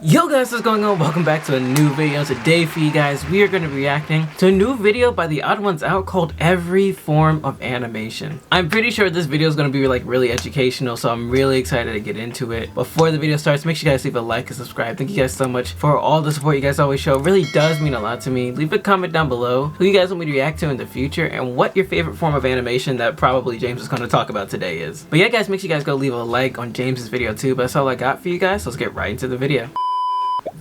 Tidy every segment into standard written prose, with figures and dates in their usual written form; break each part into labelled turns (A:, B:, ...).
A: Yo guys, what's going on? Welcome back to a new video. Today for you guys, we are going to be reacting to a new video by TheOdd1sOut called Every Form of Animation. I'm pretty sure this video is going to be like really educational, so I'm really excited to get into it. Before the video starts, make sure you guys leave a like and subscribe. Thank you guys so much for all the support you guys always show. It really does mean a lot to me. Leave a comment down below who you guys want me to react to in the future and what your favorite form of animation that probably James is going to talk about today is. But yeah guys, make sure you guys go leave a like on James's video too. But that's all I got for you guys, so let's get right into the video.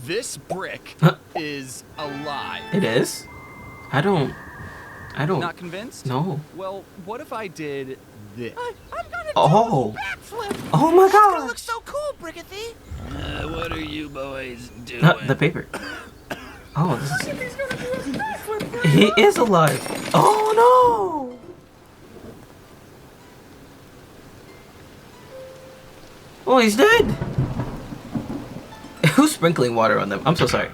B: This brick is alive.
A: It is? I don't.
B: Not convinced?
A: No.
B: Well, what if I did this?
C: I'm gonna do
A: Oh.
C: a backflip.
A: Oh my
C: It's gonna
A: god.
C: look so cool, Brickathy.
B: What are you boys doing?
A: The paper. Oh, this is.
C: He's gonna do a backflip, bro.
A: He is alive. Oh no. Oh, he's dead. Who's sprinkling water on them? I'm so sorry.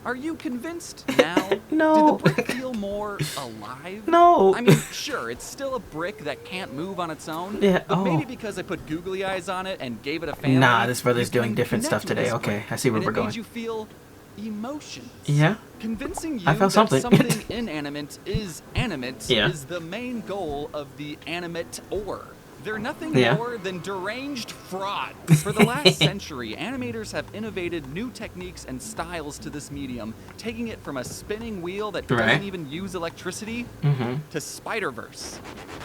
B: Are you convinced now?
A: No.
B: Did the brick feel more alive?
A: No.
B: I mean, sure, it's still a brick that can't move on its own.
A: Yeah,
B: But
A: oh.
B: maybe because I put googly eyes on it and gave it a family.
A: Nah, this brother's
B: you can
A: doing different
B: connect
A: stuff
B: with
A: today.
B: this
A: Okay,
B: brick,
A: I see where
B: and
A: we're
B: it
A: going.
B: made you feel emotions.
A: Yeah.
B: Convincing you
A: I felt
B: that
A: something.
B: inanimate is animate
A: Yeah.
B: is the main goal of the animate or. They're nothing
A: Yeah.
B: more than deranged frauds. For the last century, animators have innovated new techniques and styles to this medium, taking it from a spinning wheel that
A: Right.
B: doesn't even use electricity
A: Mm-hmm.
B: to Spider-Verse.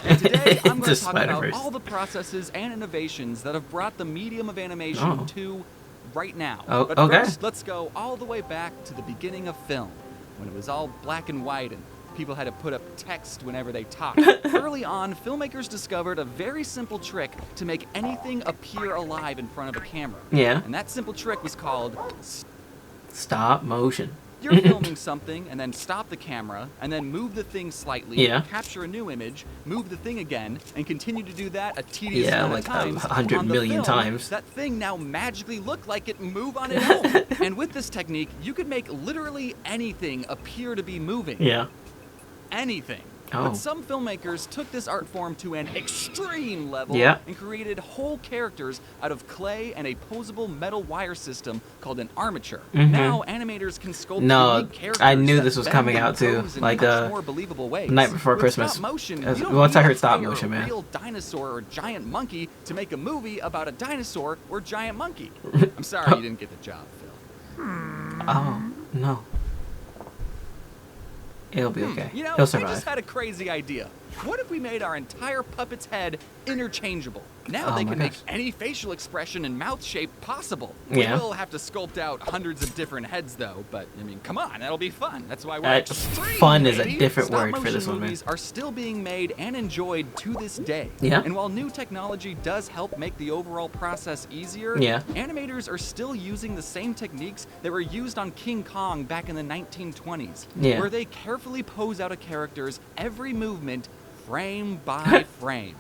B: And today, I'm going
A: To
B: to talk about
A: Spider-Verse.
B: all the processes and innovations that have brought the medium of animation
A: Oh.
B: to right now.
A: Oh,
B: But
A: okay.
B: first, let's go all the way back to the beginning of film, when it was all black and white and people had to put up text whenever they talked. Early on, filmmakers discovered a very simple trick to make anything appear alive in front of a camera.
A: Yeah.
B: And that simple trick was called
A: Stop motion.
B: you're filming something and then stop the camera and then move the thing slightly,
A: Yeah.
B: capture a new image, move the thing again, and continue to do that a tedious
A: Yeah,
B: amount
A: like
B: of times.
A: 100
B: On the
A: million
B: film,
A: times.
B: That thing now magically looked like it move on its own. And with this technique, you could make literally anything appear to be moving.
A: Yeah.
B: Anything.
A: Oh.
B: But some filmmakers took this art form to an extreme level
A: Yeah.
B: and created whole characters out of clay and a posable metal wire system called an armature.
A: Mhm.
B: Now animators can sculpt
A: No,
B: unique characters
A: I knew
B: that
A: this was
B: bend
A: coming
B: and
A: out too,
B: pose in
A: like,
B: much more believable ways.
A: Night Before
B: With
A: Christmas.
B: Stop motion,
A: As-
B: you don't
A: once I
B: need
A: heard
B: to
A: stop
B: hire
A: motion,
B: a
A: man.
B: real dinosaur or giant monkey to make a movie about a dinosaur or giant monkey. I'm sorry you didn't get the job, Phil.
A: Oh no. It'll be okay.
B: You know,
A: He'll
B: I
A: survive.
B: just had a crazy idea. What if we made our entire puppet's head interchangeable? Now
A: Oh
B: they
A: my
B: can make
A: gosh.
B: any facial expression and mouth shape possible.
A: Yeah.
B: We will have to sculpt out hundreds of different heads, though. But I mean, come on, that'll be fun. That's why we're extreme,
A: fun is a
B: baby.
A: different
B: Stop
A: word for
B: motion
A: this one, man.
B: movies are still being made and enjoyed to this day.
A: Yeah.
B: And while new technology does help make the overall process easier,
A: Yeah.
B: animators are still using the same techniques that were used on King Kong back in the 1920s,
A: Yeah.
B: where they carefully pose out a character's every movement frame by frame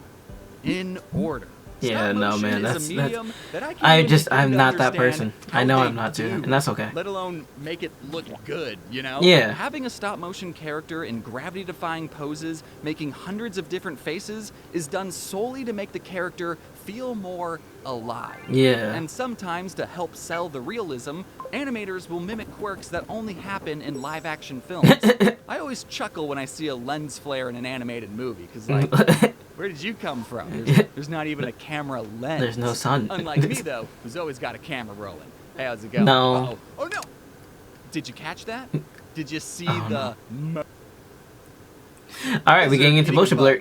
B: in order.
A: Yeah,
B: Stop
A: no,
B: motion
A: man,
B: is a
A: that's-
B: medium that I can't
A: I
B: even
A: just,
B: begin
A: I'm
B: to
A: not that
B: understand
A: person.
B: how
A: I know
B: they
A: I'm not too,
B: do,
A: and that's okay.
B: let alone make it look good, you know?
A: Yeah.
B: Having a stop motion character in gravity-defying poses, making hundreds of different faces, is done solely to make the character feel more alive.
A: Yeah.
B: And sometimes to help sell the realism, animators will mimic quirks that only happen in live-action films. I always chuckle when I see a lens flare in an animated movie, because like, where did you come from? There's not even a camera lens.
A: There's no sun.
B: Unlike me, though, who's always got a camera rolling. Hey, how's it going?
A: No.
B: Uh-oh. Oh, no! Did you catch that? Did you see
A: Oh,
B: the...
A: All right, we're
B: Lizard
A: getting into
B: eating
A: motion blur.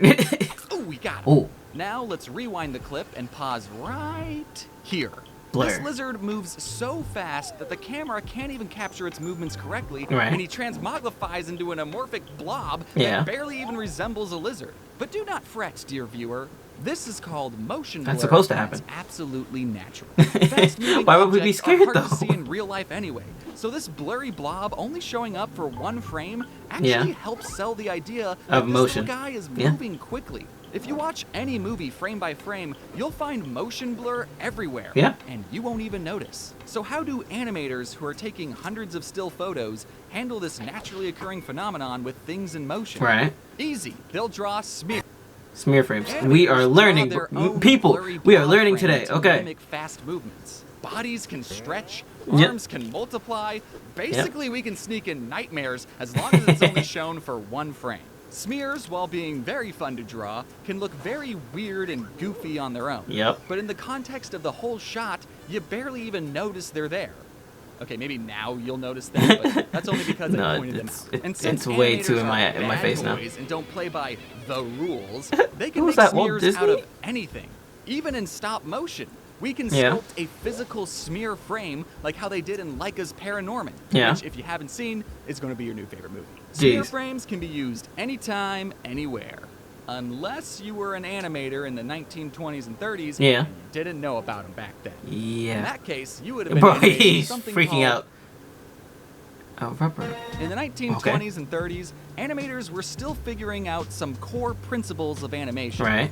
B: Oh, we got him.
A: Oh,
B: Now let's rewind the clip and pause right here.
A: Blur.
B: This lizard moves so fast that the camera can't even capture its movements correctly,
A: Right.
B: and he transmogrifies into an amorphic blob
A: Yeah.
B: that barely even resembles a lizard. But do not fret, dear viewer. This is called motion blur.
A: That's supposed to
B: and
A: happen.
B: It's absolutely natural. Fast-moving
A: Why would we be
B: objects are
A: scared,
B: hard to
A: though?
B: see in real life anyway. So this blurry blob only showing up for one frame actually
A: Yeah.
B: helps sell the idea
A: Of
B: that this
A: motion.
B: little guy is
A: Yeah.
B: moving quickly. If you watch any movie frame by frame, you'll find motion blur everywhere.
A: Yeah.
B: And you won't even notice. So how do animators who are taking hundreds of still photos handle this naturally occurring phenomenon with things in motion?
A: Right.
B: Easy. They'll draw smear.
A: Smear frames.
B: Animators
A: We are
B: draw
A: learning,
B: their own
A: people.
B: blurry
A: We are
B: blob
A: learning
B: frame
A: today.
B: to
A: Okay.
B: mimic fast movements. Bodies can stretch,
A: Yep.
B: arms can multiply. Basically, we can sneak in nightmares as long as it's only shown for one frame. Smears, while being very fun to draw, can look very weird and goofy on their own.
A: Yep.
B: But in the context of the whole shot, you barely even notice they're there. Okay, maybe now you'll notice them, but that's only because
A: No,
B: I pointed them out. And since
A: it's way too
B: animators
A: in my
B: are
A: face
B: bad
A: now.
B: boys and don't play by the rules, they can
A: Who's
B: make
A: that, Walt
B: smears
A: Disney?
B: out of anything, even in stop motion. We can
A: Yeah.
B: sculpt a physical smear frame like how they did in Leica's Paranorman,
A: Yeah.
B: which, if you haven't seen, is going to be your new favorite movie. Smear
A: Jeez.
B: frames can be used anytime, anywhere. Unless you were an animator in the 1920s and 30s
A: Yeah.
B: and you didn't know about them back then. In
A: Yeah.
B: that case, you would have been
A: Bro,
B: animating
A: he's
B: something
A: freaking
B: called-
A: out. Oh, rubber.
B: In the 1920s and 30s, animators were still figuring out some core principles of animation.
A: Right.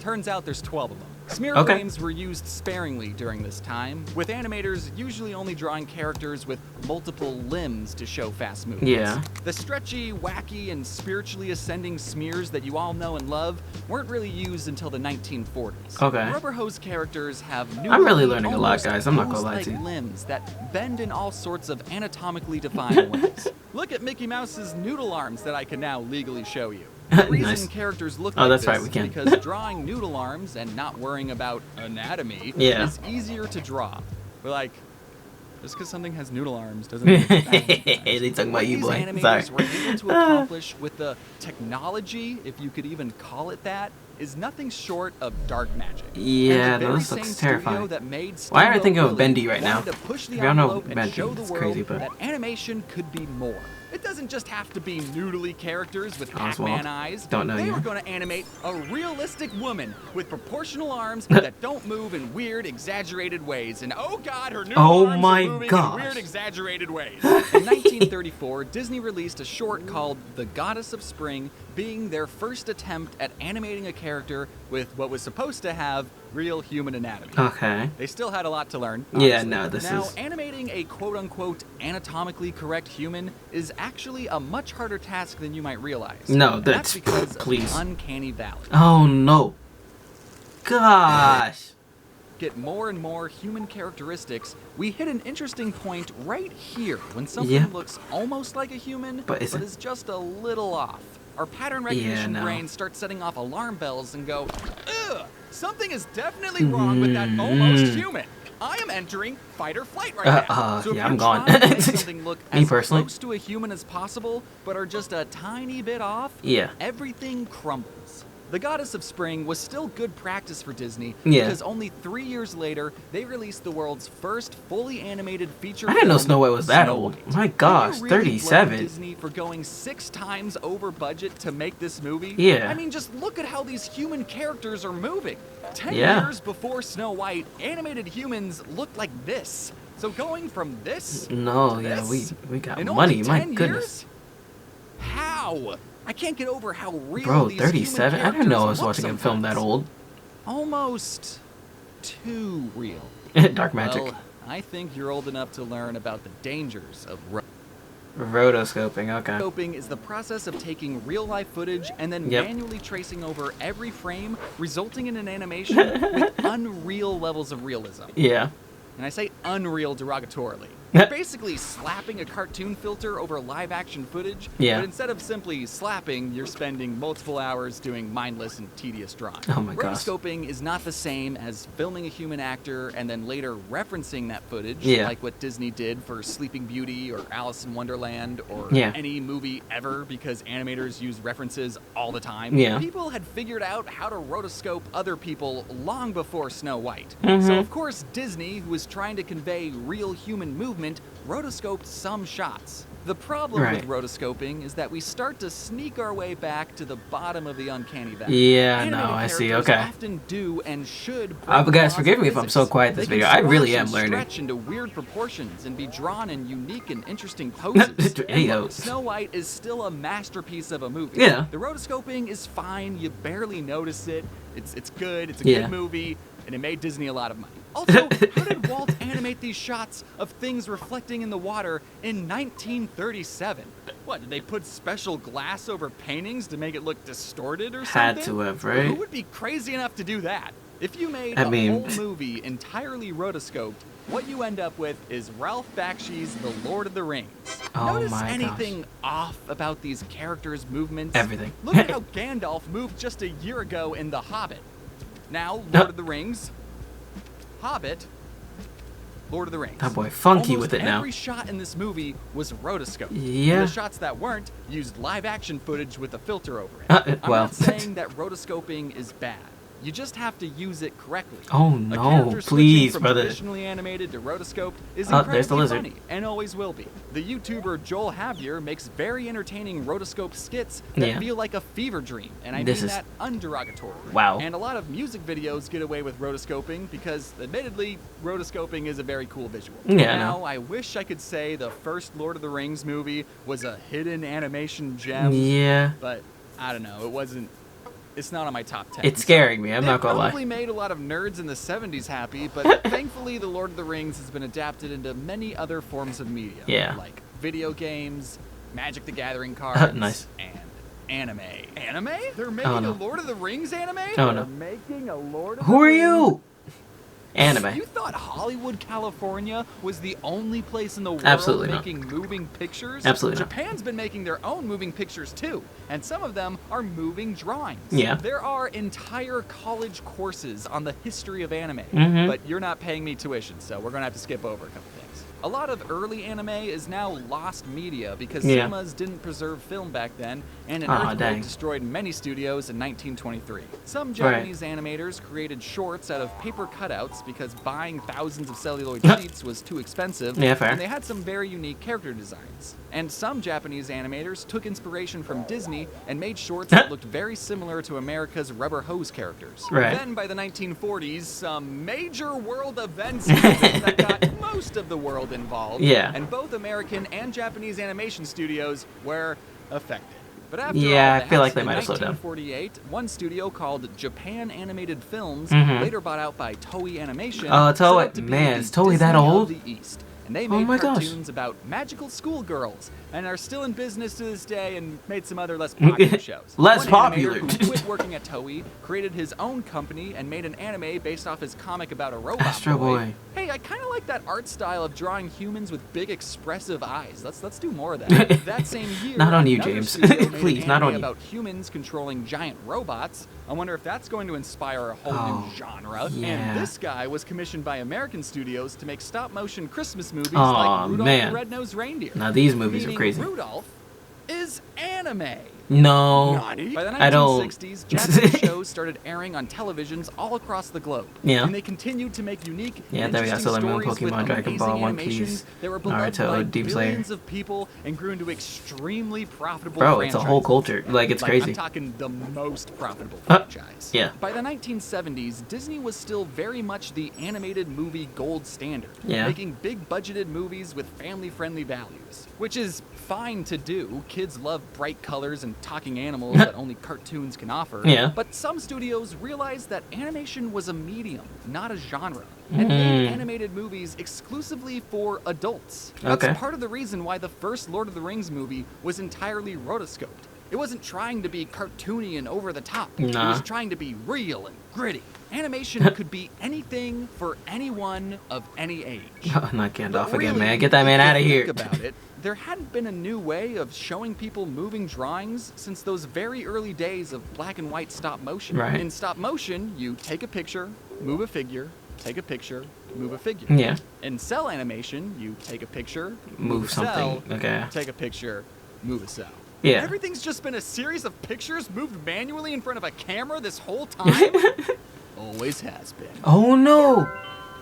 B: Turns out there's 12 of them. Smear
A: Okay.
B: frames were used sparingly during this time, with animators usually only drawing characters with multiple limbs to show fast movements.
A: Yeah.
B: The stretchy, wacky, and spiritually ascending smears that you all know and love weren't really used until the 1940s.
A: Okay.
B: Rubber hose characters have new,
A: I'm really learning a lot,
B: almost
A: guys. I'm not gonna lie to
B: hose-like
A: you.
B: limbs that bend in all sorts of anatomically defined ways. Look at Mickey Mouse's noodle arms that I can now legally show you. The reason
A: Nice.
B: characters look
A: Oh,
B: like
A: that's
B: this
A: right, we
B: is
A: can.
B: because drawing noodle arms and not worrying about anatomy
A: Yeah.
B: is easier to draw. But like, just because something has noodle arms doesn't mean it's bad sometimes.
A: They talking
B: What
A: about you,
B: these
A: boy.
B: animators
A: Sorry.
B: were able to accomplish with the technology, if you could even call it that, is nothing short of dark magic.
A: Yeah,
B: And the
A: no,
B: very
A: this looks
B: same studio
A: terrifying.
B: that made
A: Why am I
B: Steamboat
A: thinking of
B: Willie
A: Bendy right now?
B: wanted to push the
A: If y'all know
B: envelope and
A: Bendy,
B: show the
A: it's
B: world
A: crazy, but-
B: that animation could be more. It doesn't just have to be noodly characters with
A: Oswald.
B: Pac-Man eyes.
A: Don't know
B: they
A: you.
B: were going to animate a realistic woman with proportional arms that don't move in weird, exaggerated ways. And oh god, her noodle
A: Oh
B: arms
A: my
B: are moving
A: gosh.
B: in weird, exaggerated ways. In 1934, Disney released a short called The Goddess of Spring, being their first attempt at animating a character with what was supposed to have real human anatomy.
A: Okay.
B: They still had a lot to learn.
A: Yeah,
B: obviously.
A: no, this
B: now,
A: is-
B: animating a quote-unquote anatomically correct human is actually a much harder task than you might realize.
A: No,
B: And
A: that's-
B: because
A: please.
B: of the uncanny valley.
A: Oh no. Gosh.
B: Get more and more human characteristics, we hit an interesting point right here when something
A: Yeah.
B: looks almost like a human,
A: But isn't.
B: is just a little off. Our pattern recognition
A: no.
B: brains start setting off alarm bells and go, ugh, something is definitely wrong with that almost human. I am entering fight or flight right now. So if
A: yeah,
B: you're
A: I'm gone.
B: trying to make something look
A: Me
B: as
A: personally.
B: close to a human as possible, but are just a tiny bit off,
A: Yeah.
B: everything crumbles. The Goddess of Spring was still good practice for Disney
A: Yeah.
B: because only 3 years later, they released the world's first fully animated feature
A: I didn't know
B: film,
A: Snow White was that
B: Snow
A: old.
B: White.
A: My
B: Can
A: gosh,
B: you really blame
A: 37.
B: Disney for going 6 times over budget to make this movie?
A: Yeah.
B: I mean, just look at how these human characters are moving. 10
A: Yeah.
B: years before Snow White, animated humans looked like this. So going from this
A: No,
B: to
A: yeah,
B: this
A: we got
B: in
A: money.
B: only
A: My
B: 10
A: goodness.
B: years? How? I can't get over how real
A: Bro,
B: these
A: 37?
B: human
A: I didn't know I
B: characters
A: was
B: look
A: watching a film that
B: sometimes.
A: old.
B: Almost too real.
A: Dark magic.
B: Well, I think you're old enough to learn about the dangers of
A: Rotoscoping, okay.
B: rotoscoping is the process of taking real-life footage and then
A: Yep.
B: manually tracing over every frame, resulting in an animation with unreal levels of realism.
A: Yeah.
B: And I say unreal derogatorily. You're basically slapping a cartoon filter over live-action footage,
A: Yeah.
B: but instead of simply slapping, you're spending multiple hours doing mindless and tedious drawing.
A: Oh my gosh.
B: Rotoscoping is not the same as filming a human actor and then later referencing that footage,
A: Yeah.
B: like what Disney did for Sleeping Beauty or Alice in Wonderland or
A: Yeah.
B: any movie ever, because animators use references all the time.
A: Yeah.
B: People had figured out how to rotoscope other people long before Snow White.
A: Mhm.
B: So of course Disney, who was trying to convey real human movement, rotoscoped some shots. The problem
A: Right.
B: with rotoscoping is that we start to sneak our way back to the bottom of the uncanny valley.
A: Yeah,
B: Animated
A: no, I see,
B: characters
A: okay.
B: often do and should
A: But
B: break
A: guys,
B: laws
A: forgive
B: of
A: me if I'm
B: physics.
A: so quiet this
B: They can
A: video. I really
B: squash
A: am
B: and
A: learning.
B: Stretch into weird proportions and be drawn in unique and interesting poses.
A: Hey, yo.
B: Look, Snow White is still a masterpiece of a movie.
A: Yeah.
B: The rotoscoping is fine. You barely notice it. It's good. It's a
A: Yeah.
B: good movie, and it made Disney a lot of money. Also, how did Walt animate these shots of things reflecting in the water in 1937? What, did they put special glass over paintings to make it look distorted or something?
A: Had to have, right?
B: Who would be crazy enough to do that? If you made
A: I
B: a
A: mean-
B: whole movie entirely rotoscoped, what you end up with is Ralph Bakshi's The Lord of the Rings.
A: Oh
B: Notice
A: my
B: anything off about these characters' movements?
A: Everything.
B: Look at how Gandalf moved just a year ago in The Hobbit. Now, Lord of the Rings, Hobbit, Lord of the Rings.
A: That boy funky
B: Almost
A: with it now.
B: Every shot in this movie was rotoscoped.
A: Yeah.
B: And the shots that weren't used live-action footage with a filter over it. I'm
A: well.
B: not saying that rotoscoping is bad. You just have to use it correctly.
A: Oh
B: A
A: no,
B: character
A: please,
B: switching from
A: brother.
B: traditionally animated to rotoscoped is
A: Oh,
B: incredibly
A: there's the lizard.
B: funny and always will be. The YouTuber Joel Javier makes very entertaining rotoscope skits that
A: Yeah.
B: feel like a fever dream, and I
A: This
B: mean
A: is-
B: that underogatorily.
A: Wow.
B: And a lot of music videos get away with rotoscoping because, admittedly, rotoscoping is a very cool visual.
A: Yeah, I
B: now,
A: know.
B: I wish I could say the first Lord of the Rings movie was a hidden animation gem,
A: Yeah.
B: but I don't know, it wasn't. It's not on my top 10.
A: It's scaring me, I'm not gonna
B: It
A: lie.
B: probably made a lot of nerds in the 70s happy, but thankfully The Lord of the Rings has been adapted into many other forms of media.
A: Yeah.
B: Like video games, Magic the Gathering cards,
A: Nice.
B: and anime. Anime? They're making
A: no.
B: a Lord of the Rings anime?
A: Oh, no.
B: They're making a Lord of
A: Who
B: the
A: are
B: Rings
A: you? Anime.
B: You thought Hollywood, California was the only place in the world
A: Absolutely not.
B: making moving pictures?
A: Absolutely not.
B: Japan's been making their own moving pictures too, and some of them are moving drawings.
A: Yeah.
B: There are entire college courses on the history of anime,
A: Mhm.
B: but you're not paying me tuition, so we're gonna have to skip over a couple things. A lot of early anime is now lost media because
A: Yeah.
B: cinemas didn't preserve film back then, and an
A: Aw,
B: earthquake
A: dang.
B: destroyed many studios in 1923. Some Japanese animators created shorts out of paper cutouts because buying thousands of celluloid sheets was too expensive,
A: Yeah, fair.
B: and they had some very unique character designs. And some Japanese animators took inspiration from Disney and made shorts that looked very similar to America's rubber hose characters.
A: Right.
B: Then by the 1940s, some major world events happened that got most of the world involved,
A: Yeah.
B: and both American and Japanese animation studios were affected. But after
A: Yeah,
B: all
A: I
B: that,
A: feel like they
B: in
A: might have slowed down.
B: 1948, one studio called Japan Animated Films,
A: Mhm.
B: later bought out by Toei Animation,
A: Oh,
B: set
A: Toei-
B: up to be
A: man,
B: the
A: is Toei that
B: Disney of
A: old?
B: the East. And they
A: Oh
B: made
A: my gosh.
B: cartoons about magical schoolgirls and are still in business to this day and made some other less popular shows.
A: Less
B: One
A: popular.
B: animator who quit working at Toei, created his own company, and made an anime based off his comic about a robot
A: Astro Boy.
B: Hey, I kind of like that art style of drawing humans with big expressive eyes. Let's do more of that. That same year,
A: Not on you,
B: another
A: James.
B: studio made an
A: Please, not
B: anime
A: on you.
B: about humans controlling giant robots. I wonder if that's going to inspire a whole
A: Oh,
B: new genre.
A: yeah.
B: And this guy was commissioned by American studios to make stop-motion Christmas movies
A: Aw,
B: like Rudolph
A: man.
B: the Red-Nosed Reindeer.
A: Now these movies are
B: Meaning
A: crazy.
B: Rudolph is anime.
A: No.
B: By the
A: I don't-
B: 1960s, Japanese shows started airing on televisions all across the globe.
A: Yeah.
B: And they continued to make unique,
A: Yeah, there we go.
B: interesting
A: Sailor Moon,
B: stories with
A: Pokemon, Dragon
B: amazing
A: Ball, One
B: animations
A: Piece,
B: that were beloved
A: Naruto,
B: by
A: Demon Slayer.
B: billions of people and grew into extremely profitable
A: Bro, it's a whole
B: franchises.
A: culture. Like, it's
B: I'm
A: crazy.
B: talking the most profitable
A: Uh,
B: franchise.
A: yeah.
B: By the 1970s, Disney was still very much the animated movie gold standard,
A: Yeah.
B: making big budgeted movies with family-friendly values, which is fine to do. Kids love bright colors and talking animals that only cartoons can offer.
A: Yeah.
B: But some studios realized that animation was a medium, not a genre, and made animated movies exclusively for adults. That's
A: Okay.
B: part of the reason why the first Lord of the Rings movie was entirely rotoscoped. It wasn't trying to be cartoony and over the top. It
A: Nah.
B: was trying to be real and gritty. Animation could be anything for anyone of any age.
A: Oh, not Gandalf
B: But
A: again,
B: really,
A: man. Get that man
B: if you
A: out of here.
B: Think about it. There hadn't been a new way of showing people moving drawings since those very early days of black and white stop motion.
A: Right.
B: In stop motion, you take a picture, move a figure, take a picture, move a figure.
A: Yeah.
B: In cell animation, you take a picture,
A: Move
B: a cell,
A: something. Okay.
B: take a picture, move a cell.
A: Yeah.
B: Everything's just been a series of pictures moved manually in front of a camera this whole time? Always has been.
A: Oh no.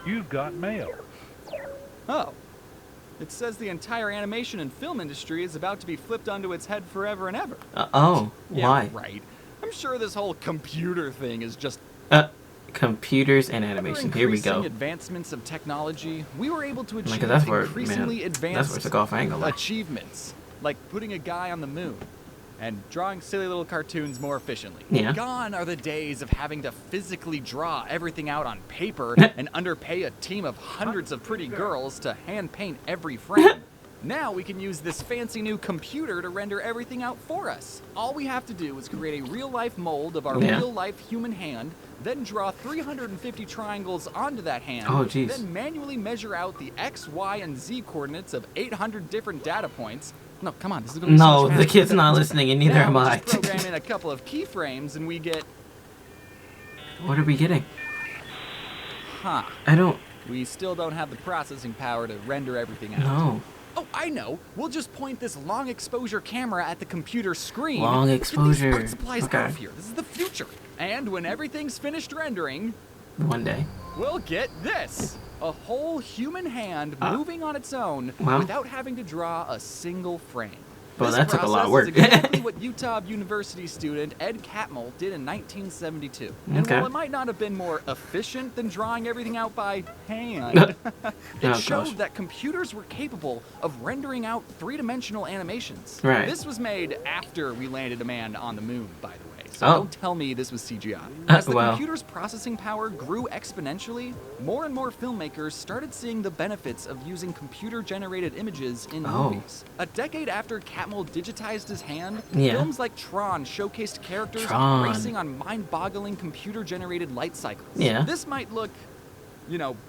D: You've got mail.
B: Oh. It says the entire animation and film industry is about to be flipped onto its head forever and ever.
A: Oh.
B: Yeah,
A: Why?
B: right. I'm sure this whole computer thing is just
A: Computers and animation. Here we
B: increasing
A: go.
B: advancements of technology. We were able to
A: Like,
B: achieve
A: that's where,
B: increasingly
A: man,
B: advanced
A: that's where it took off. I ain't gonna lie.
B: achievements, like putting a guy on the moon and drawing silly little cartoons more efficiently.
A: Yeah.
B: Gone are the days of having to physically draw everything out on paper and underpay a team of hundreds of pretty girls to hand paint every frame. Now we can use this fancy new computer to render everything out for us. All we have to do is create a real-life mold of our real-life human hand, then draw 350 triangles onto that hand,
A: Oh, jeez.
B: then manually measure out the X, Y, and Z coordinates of 800 different data points. No, come on, this is going to be
A: No,
B: so
A: the kid's not listening, and neither
B: now
A: am
B: we
A: I.
B: just program in a couple of keyframes and we get...
A: What are we getting?
B: Huh.
A: I don't...
B: We still don't have the processing power to render everything out.
A: No.
B: Oh, I know. We'll just point this long exposure camera at the computer screen.
A: Long exposure.
B: Get these art supplies
A: Okay.
B: out of here. This is the future. And when everything's finished rendering,
A: One day.
B: we'll get this. A whole human hand moving on its own
A: Well.
B: without having to draw a single frame.
A: Well,
B: This
A: that took a lot of
B: process
A: work.
B: is exactly what Utah University student Ed Catmull did in 1972. And
A: Okay.
B: while it might not have been more efficient than drawing everything out by hand, it
A: Oh,
B: showed
A: gosh.
B: that computers were capable of rendering out three-dimensional animations.
A: Right.
B: This was made after we landed a man on the moon, by the way. So
A: Oh.
B: don't tell me this was CGI. As the
A: Well.
B: computer's processing power grew exponentially, more and more filmmakers started seeing the benefits of using computer-generated images in
A: Oh.
B: movies. A decade after Catmull digitized his hand,
A: Yeah.
B: films like Tron showcased characters
A: Tron.
B: racing on mind-boggling computer-generated light cycles.
A: Yeah.
B: This might look,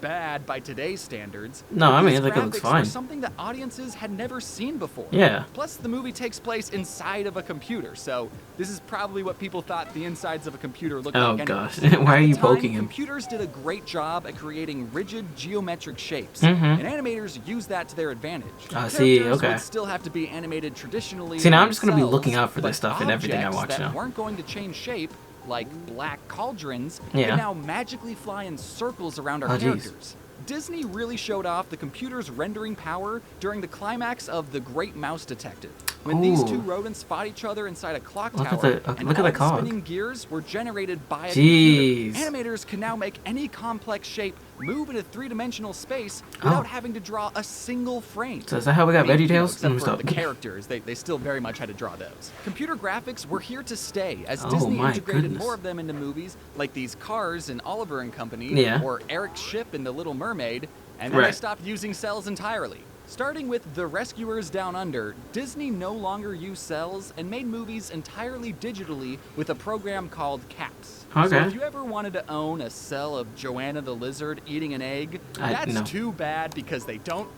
B: bad by today's standards.
A: No,
B: but
A: I mean,
B: these
A: I think it looks
B: graphics were
A: fine.
B: something that audiences had never seen before.
A: Yeah.
B: Plus, the movie takes place inside of a computer, so this is probably what people thought the insides of a computer looked
A: Oh,
B: like.
A: gosh.
B: anyways.
A: Why are
B: At the
A: you
B: time,
A: poking him?
B: Computers did a great job at creating rigid geometric shapes,
A: Mhm.
B: and animators used that to their advantage.
A: I see,
B: Characters
A: okay.
B: would still have to be animated traditionally.
A: See, now I'm just gonna be
B: themselves,
A: looking out for this
B: but
A: stuff in everything I
B: objects
A: watch
B: that
A: now.
B: weren't going to change shape, like black cauldrons,
A: Yeah.
B: can now magically fly in circles around our
A: Oh, geez.
B: characters. Disney really showed off the computer's rendering power during the climax of The Great Mouse Detective, when these
A: Ooh.
B: two rodents fought each other inside a clock
A: Look at
B: tower,
A: the-
B: and
A: look at
B: all
A: the cog.
B: spinning gears were generated by a
A: Jeez.
B: computer. Animators can now make any complex shape move in a three-dimensional space without
A: Oh.
B: having to draw a single frame.
A: So is that how we got
B: I mean,
A: VeggieTales?
B: except for
A: Stop.
B: the characters, they still very much had to draw those. Computer graphics were here to stay, as
A: Oh
B: Disney
A: my
B: integrated
A: goodness.
B: more of them into movies, like these cars in Oliver and Company,
A: Yeah.
B: or Eric's ship in The Little Mermaid, and then they
A: Right.
B: stopped using cells entirely. Starting with The Rescuers Down Under, Disney no longer used cells and made movies entirely digitally with a program called CAPS. So
A: Okay.
B: if you ever wanted to own a cell of Joanna the Lizard eating an egg,
A: I-
B: that's
A: no.
B: too bad because they don't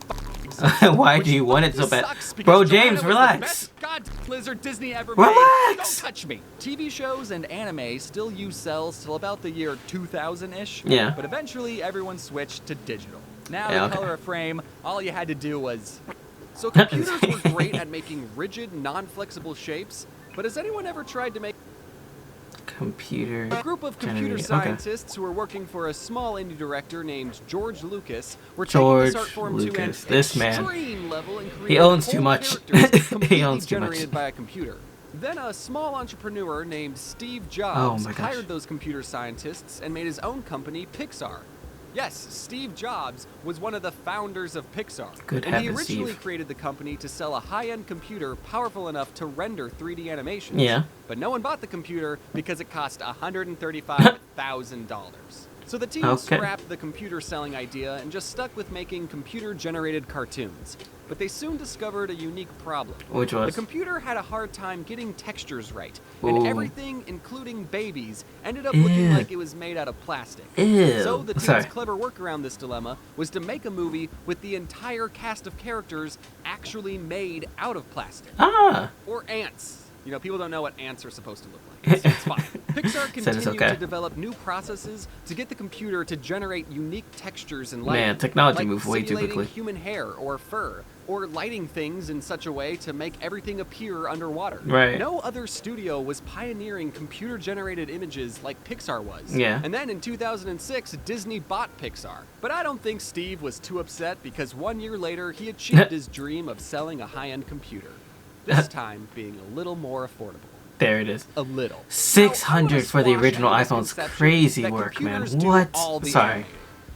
B: exist.
A: Why
B: Which
A: do you want it so
B: fucking
A: bad?
B: sucks because
A: Bro,
B: Joanna
A: James,
B: was the
A: relax.
B: best goddamn lizard Disney ever
A: Relax.
B: made. Don't touch me. TV shows and anime still use cells till about the year 2000-ish.
A: Yeah.
B: But eventually everyone switched to digital. Now
A: Yeah,
B: to
A: okay.
B: color a frame, all you had to do was... So computers were great at making rigid, non-flexible shapes, but has anyone ever tried to make...
A: Computer.
B: A group of computer
A: generated- okay.
B: scientists who were working for a small indie director named George Lucas were
A: George
B: taking this art form to an
A: Lucas, this man.
B: extreme level and creating
A: owns
B: whole
A: too much.
B: characters
A: He
B: completely
A: owns too much.
B: generated by a computer. Then a small entrepreneur named Steve
A: Oh
B: Jobs
A: my gosh.
B: hired those computer scientists and made his own company, Pixar. Yes, Steve Jobs was one of the founders of Pixar.
A: Good
B: and he
A: heavens,
B: originally
A: Steve.
B: created the company to sell a high-end computer powerful enough to render 3D animations.
A: Yeah.
B: But no one bought the computer because it cost $135,000. So the team
A: Okay.
B: scrapped the computer selling idea and just stuck with making computer-generated cartoons. But they soon discovered a unique problem.
A: Which was?
B: The computer had a hard time getting textures right,
A: Ooh.
B: and everything, including babies, ended up looking
A: Ew.
B: like it was made out of plastic.
A: Ew.
B: So the team's
A: Sorry.
B: clever work around this dilemma was to make a movie with the entire cast of characters actually made out of plastic.
A: Ah.
B: Or ants. You know, people don't know what ants are supposed to look like. So it's fine. Pixar
A: Said
B: continued
A: it's okay.
B: to develop new processes to get the computer to generate unique textures and lighting.
A: Man, technology
B: like
A: moved way too
B: simulating
A: quickly.
B: human hair or fur, or lighting things in such a way to make everything appear underwater.
A: Right.
B: No other studio was pioneering computer-generated images like Pixar was.
A: Yeah.
B: And then in 2006, Disney bought Pixar. But I don't think Steve was too upset because 1 year later, he achieved his dream of selling a high-end computer. This time being a little more affordable.
A: There it is.
B: A little.
A: 600 for the
B: Now, I wanna
A: original
B: squash any
A: iPhone's
B: misconception
A: crazy
B: that
A: work, man.
B: computers do
A: What?
B: all the
A: Sorry.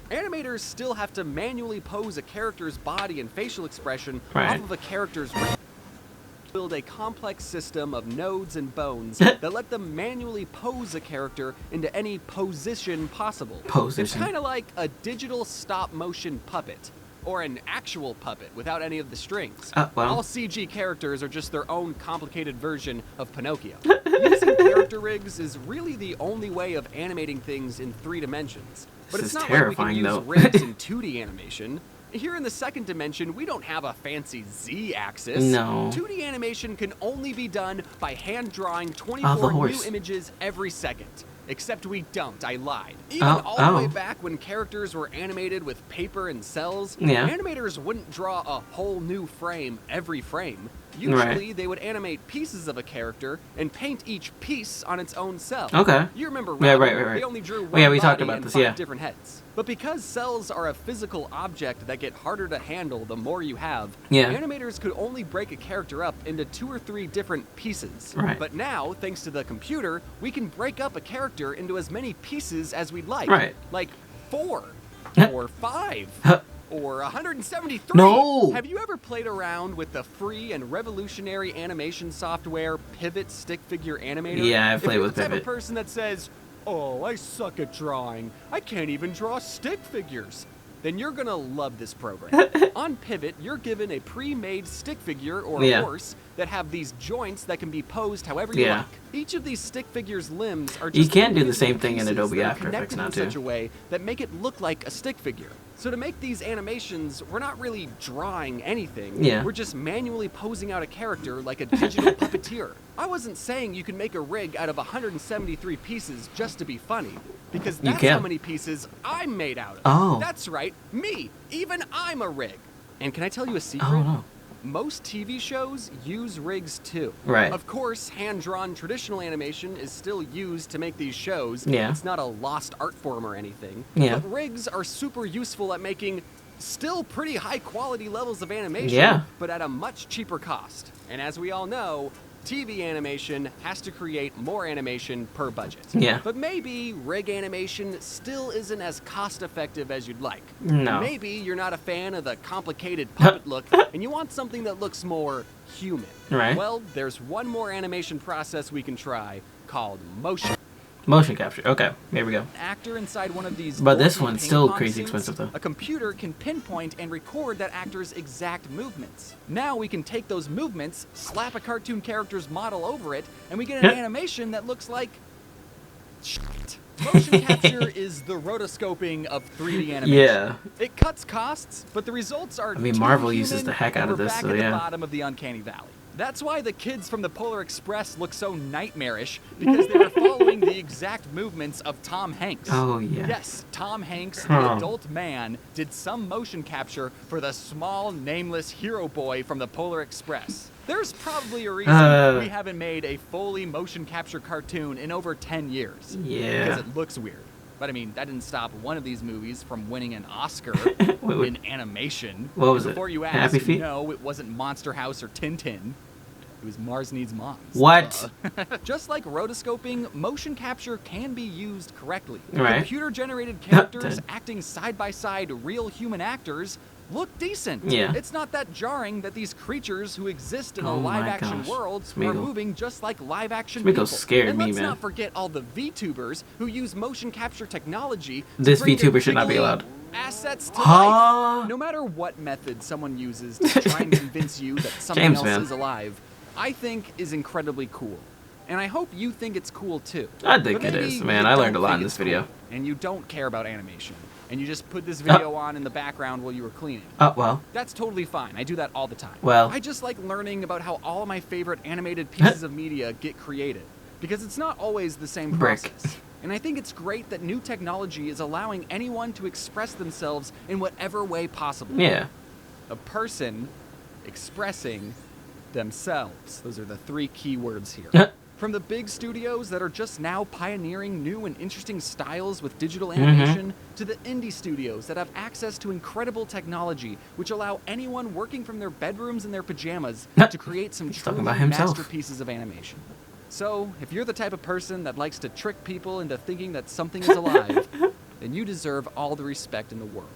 B: animating. Animators still have to manually pose a character's body and facial expression
A: Right.
B: off of a character's build a complex system of nodes and bones that let them manually pose a character into any position possible.
A: Position.
B: It's kind of like a digital stop-motion puppet. or an actual puppet without any of the strings.
A: Well.
B: All CG characters are just their own complicated version of Pinocchio. Using character rigs is really the only way of animating things in 3 dimensions. But
A: This
B: it's
A: is
B: not like we can
A: terrifying,
B: use
A: though.
B: rigs in 2D animation. Here in the 2nd dimension, we don't have a fancy Z-axis.
A: No.
B: 2D animation can only be done by hand drawing
A: the
B: 24 new
A: horse.
B: images every second. Except we don't, I lied. Even all the way back when characters were animated with paper and cells, animators wouldn't draw a whole new frame every frame. Usually, they would animate pieces of a character and paint each piece on its own cell.
A: Okay.
B: You remember,
A: Yeah,
B: Robin,
A: right.
B: they only drew one
A: we
B: body
A: talked about
B: and
A: this,
B: 5 different heads. But because cells are a physical object that get harder to handle the more you have, animators could only break a character up into 2 or 3 different pieces.
A: Right.
B: But now, thanks to the computer, we can break up a character into as many pieces as we'd like.
A: Right.
B: Like 4 or 5. Or 173.
A: No!
B: Have you ever played around with the free and revolutionary animation software Pivot Stick Figure Animator?
A: Yeah, I've played with
B: If you're the type
A: Pivot.
B: of person that says, "Oh, I suck at drawing. I can't even draw stick figures," then you're gonna love this program. On Pivot, you're given a pre-made stick figure or horse that have these joints that can be posed however you like. Each of these stick figures' limbs are just
A: You can do the
B: individual
A: same thing in
B: pieces
A: Adobe
B: that are
A: After Effects
B: connected
A: now,
B: in
A: too.
B: such a way that make it look like a stick figure. So to make these animations, we're not really drawing anything.
A: Yeah.
B: We're just manually posing out a character like a digital puppeteer. I wasn't saying you can make a rig out of 173 pieces just to be funny, because that's how many pieces I'm made out of.
A: Oh.
B: That's right, me. Even I'm a rig. And can I tell you a secret?
A: Oh, no.
B: Most TV shows use rigs too.
A: Right.
B: Of course, hand-drawn traditional animation is still used to make these shows.
A: Yeah.
B: It's not a lost art form or anything.
A: Yeah.
B: But rigs are super useful at making still pretty high-quality levels of animation,
A: Yeah.
B: but at a much cheaper cost. And as we all know, TV animation has to create more animation per budget.
A: Yeah.
B: But maybe rig animation still isn't as cost-effective as you'd like.
A: No.
B: Maybe you're not a fan of the complicated puppet look and you want something that looks more human.
A: Right.
B: Well, there's one more animation process we can try called motion.
A: Motion capture. Okay, here we go.
B: Actor inside one of these
A: But this
B: bulky
A: one's
B: ping
A: still
B: pong
A: crazy
B: suits,
A: expensive, though.
B: A computer can pinpoint and record that actor's exact movements. Now we can take those movements, slap a cartoon character's model over it, and we get an animation that looks like shit. Motion capture is the rotoscoping of 3D animation.
A: Yeah.
B: It cuts costs, but the results are
A: I mean,
B: too
A: Marvel
B: human,
A: uses the heck out
B: and
A: of
B: we're
A: this,
B: back
A: so
B: at
A: yeah.
B: the bottom of the uncanny valley. That's why the kids from the Polar Express look so nightmarish, because they were following the exact movements of Tom Hanks.
A: Oh, yeah.
B: Yes, Tom Hanks,
A: Huh.
B: the adult man, did some motion capture for the small, nameless hero boy from the Polar Express. There's probably a reason we haven't made a fully motion capture cartoon in over 10 years.
A: Yeah.
B: Because it looks weird. But I mean, that didn't stop one of these movies from winning an Oscar
A: Wait.
B: in animation.
A: What was it?
B: Before you ask,
A: Happy Feet?
B: no, it wasn't Monster House or Tintin. It was Mars Needs Moms.
A: What?
B: Just like rotoscoping, motion capture can be used correctly.
A: Right.
B: Computer-generated characters
A: Dead.
B: acting side by side real human actors look decent.
A: Yeah.
B: It's not that jarring that these creatures who exist in a
A: Oh my
B: live-action
A: gosh.
B: world are
A: Smeagol.
B: moving just like live-action
A: Smeagol
B: people.
A: scared
B: and
A: me,
B: let's
A: man.
B: not forget all the VTubers who use motion capture technology. to
A: This
B: bring their
A: VTuber should not be
B: jiggly
A: allowed.
B: Assets to
A: Huh?
B: life. No matter what method someone uses to try and convince you that something
A: James,
B: else
A: man.
B: is alive, I think is incredibly cool. And I hope you think it's cool too.
A: I think
B: But
A: it
B: maybe
A: is, man.
B: you
A: I learned
B: don't
A: a lot
B: think
A: in this
B: it's
A: video.
B: cool, and you don't care about animation. And you just put this video on in the background while you were cleaning.
A: Oh, well.
B: That's totally fine. I do that all the time.
A: Well.
B: I just like learning about how all of my favorite animated pieces of media get created. Because it's not always the same
A: Brick.
B: process. And I think it's great that new technology is allowing anyone to express themselves in whatever way possible.
A: Yeah.
B: A person expressing themselves. Those are the 3 key words here. From the big studios that are just now pioneering new and interesting styles with digital animation, to the indie studios that have access to incredible technology, which allow anyone working from their bedrooms in their pajamas to create some
A: He's talking
B: truly
A: about himself.
B: masterpieces of animation. So, if you're the type of person that likes to trick people into thinking that something is alive, then you deserve all the respect in the world.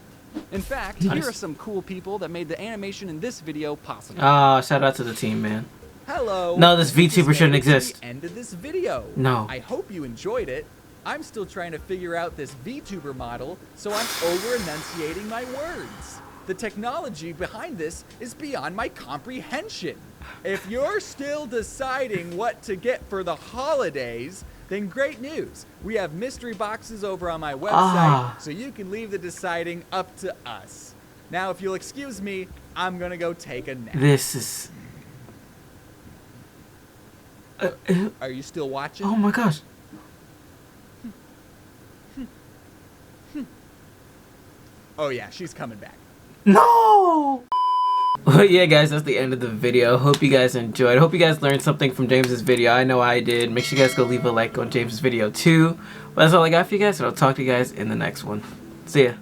B: In fact,
A: Nice.
B: here are some cool people that made the animation in this video possible.
A: Ah, shout out to the team, man.
B: Hello.
A: No, this VTuber
B: This
A: shouldn't
B: made it to
A: exist.
B: the end of this video.
A: No.
B: I hope you enjoyed it. I'm still trying to figure out this VTuber model, so I'm over-enunciating my words. The technology behind this is beyond my comprehension. If you're still deciding what to get for the holidays, then great news. We have mystery boxes over on my website, so you can leave the deciding up to us. Now, if you'll excuse me, I'm gonna go take a nap.
A: This is...
B: Are you still watching?
A: oh my gosh.
B: Oh yeah, she's coming back.
A: No! Well, yeah, guys, that's the end of the video. Hope you guys enjoyed. Hope you guys learned something from James's video. I know I did. Make sure you guys go leave a like on James's video too. But that's all I got for you guys, and I'll talk to you guys in the next one. See ya.